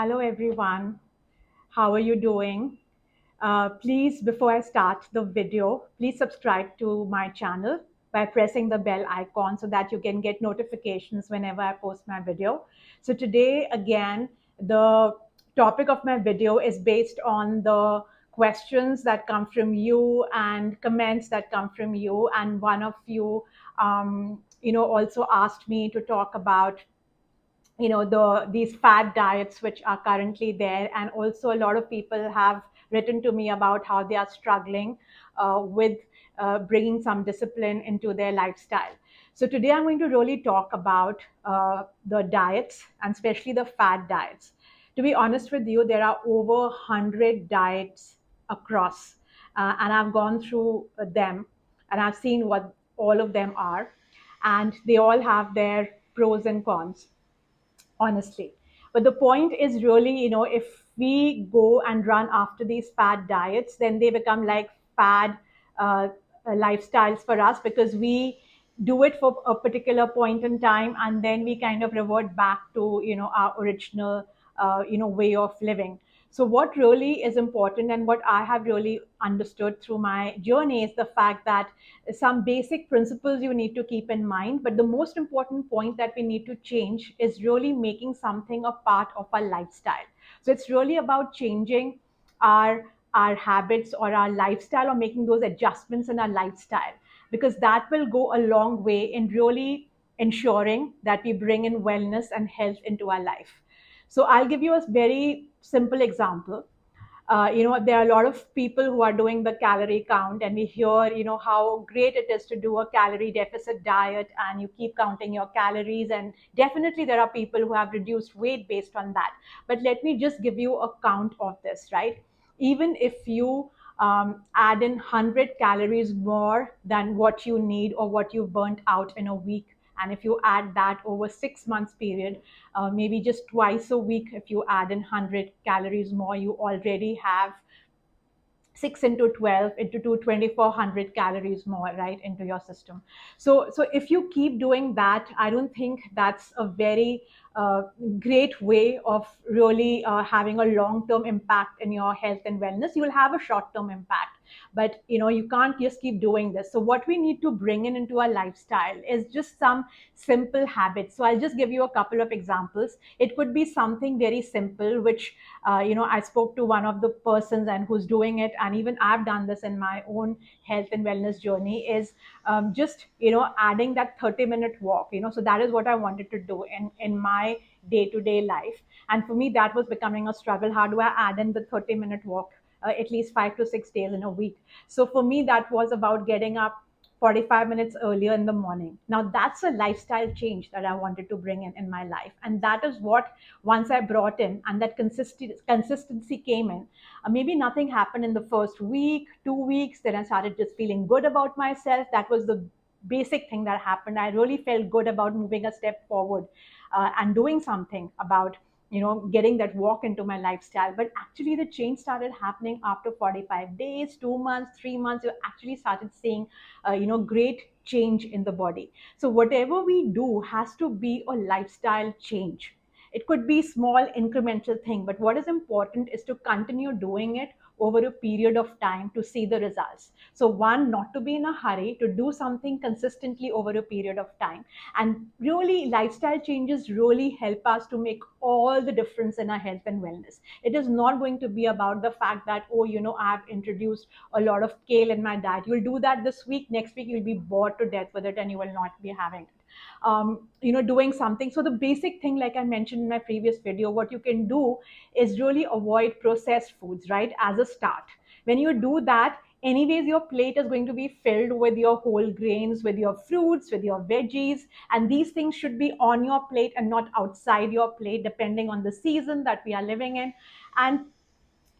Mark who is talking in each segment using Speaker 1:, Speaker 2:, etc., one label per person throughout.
Speaker 1: Hello, everyone. How are you doing? Please, before I start the video, please subscribe to my channel by pressing the bell icon so that you can get notifications whenever I post my video. So, today, again, the topic of my video is based on the questions that come from you and comments that come from you. And one of you, also asked me to talk about these fad diets which are currently there, and also a lot of people have written to me about how they are struggling with bringing some discipline into their lifestyle. So today I'm going to really talk about the diets, and especially the fad diets. To be honest with you, there are over 100 diets across, and I've gone through them, and I've seen what all of them are, and they all have their pros and cons, honestly. But the point is really, if we go and run after these fad diets, then they become like fad uh, lifestyles for us, because we do it for a particular point in time, and then we kind of revert back to our original way of living. So what really is important, and what I have really understood through my journey, is the fact that some basic principles you need to keep in mind. But the most important point that we need to change is really making something a part of our lifestyle. So it's really about changing our habits or our lifestyle, or making those adjustments in our lifestyle, because that will go a long way in really ensuring that we bring in wellness and health into our life. So I'll give you a very simple example. There are a lot of people who are doing the calorie count, and we hear, how great it is to do a calorie deficit diet, and you keep counting your calories. And definitely there are people who have reduced weight based on that. But let me just give you a count of this, right? Even if you add in 100 calories more than what you need or what you've burnt out in a week, and if you add that over 6 months period, maybe just twice a week, if you add in 100 calories more, you already have 6 into 12 into 2400 calories more, right, into your system. So if you keep doing that, I don't think that's a very uh, great way of really having a long term impact in your health and wellness. You will have a short term impact, but you can't just keep doing this. So what we need to bring in into our lifestyle is just some simple habits. So I'll just give you a couple of examples. It could be something very simple, which I spoke to one of the persons and who's doing it, and even I've done this in my own health and wellness journey, is just adding that 30-minute walk. So that is what I wanted to do in my day-to-day life. And for me, that was becoming a struggle. How do I add in the 30-minute walk at least 5 to 6 days in a week? So for me, that was about getting up 45 minutes earlier in the morning. Now that's a lifestyle change that I wanted to bring in my life. And that is what, once I brought in, and that consistency came in, maybe nothing happened in the first week, 2 weeks, then I started just feeling good about myself. That was the basic thing that happened. I really felt good about moving a step forward and doing something about getting that walk into my lifestyle. But actually the change started happening after 45 days, 2 months, 3 months. You actually started seeing great change in the body. So whatever we do has to be a lifestyle change. It could be small incremental thing, but what is important is to continue doing it over a period of time to see the results. So one, not to be in a hurry, to do something consistently over a period of time. And really, lifestyle changes really help us to make all the difference in our health and wellness. It is not going to be about the fact that, oh, I've introduced a lot of kale in my diet. You'll do that this week, next week you'll be bored to death with it, and you will not be having it. Doing something. So the basic thing, like I mentioned in my previous video, what you can do is really avoid processed foods, right, as a start. When you do that, anyways your plate is going to be filled with your whole grains, with your fruits, with your veggies, and these things should be on your plate and not outside your plate, depending on the season that we are living in. And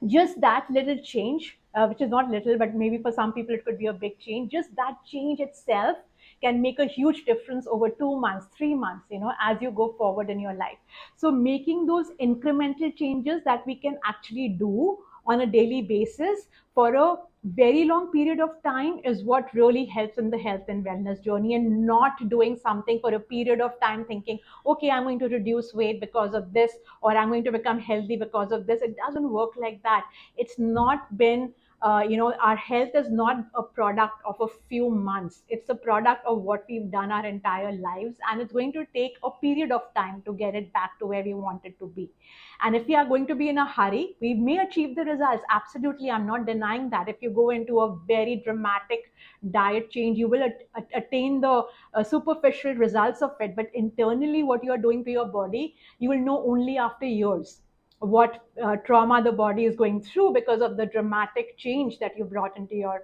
Speaker 1: just that little change, which is not little, but maybe for some people it could be a big change, just that change itself can make a huge difference over 2 months, 3 months, as you go forward in your life. So making those incremental changes that we can actually do on a daily basis for a very long period of time is what really helps in the health and wellness journey, and not doing something for a period of time thinking, okay, I'm going to reduce weight because of this, or I'm going to become healthy because of this. It doesn't work like that. It's not been our health is not a product of a few months. It's a product of what we've done our entire lives, and it's going to take a period of time to get it back to where we want it to be. And if we are going to be in a hurry, we may achieve the results. Absolutely, I'm not denying that. If you go into a very dramatic diet change, you will attain the superficial results of it. But internally, what you are doing to your body, you will know only after years what trauma the body is going through because of the dramatic change that you brought into your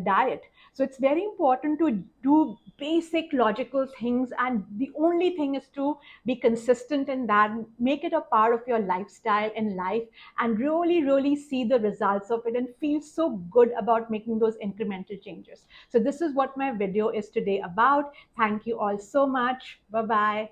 Speaker 1: diet. So it's very important to do basic logical things, and the only thing is to be consistent in that, make it a part of your lifestyle in life, and really really see the results of it and feel so good about making those incremental changes. So this is what my video is today about. Thank you all so much. Bye bye.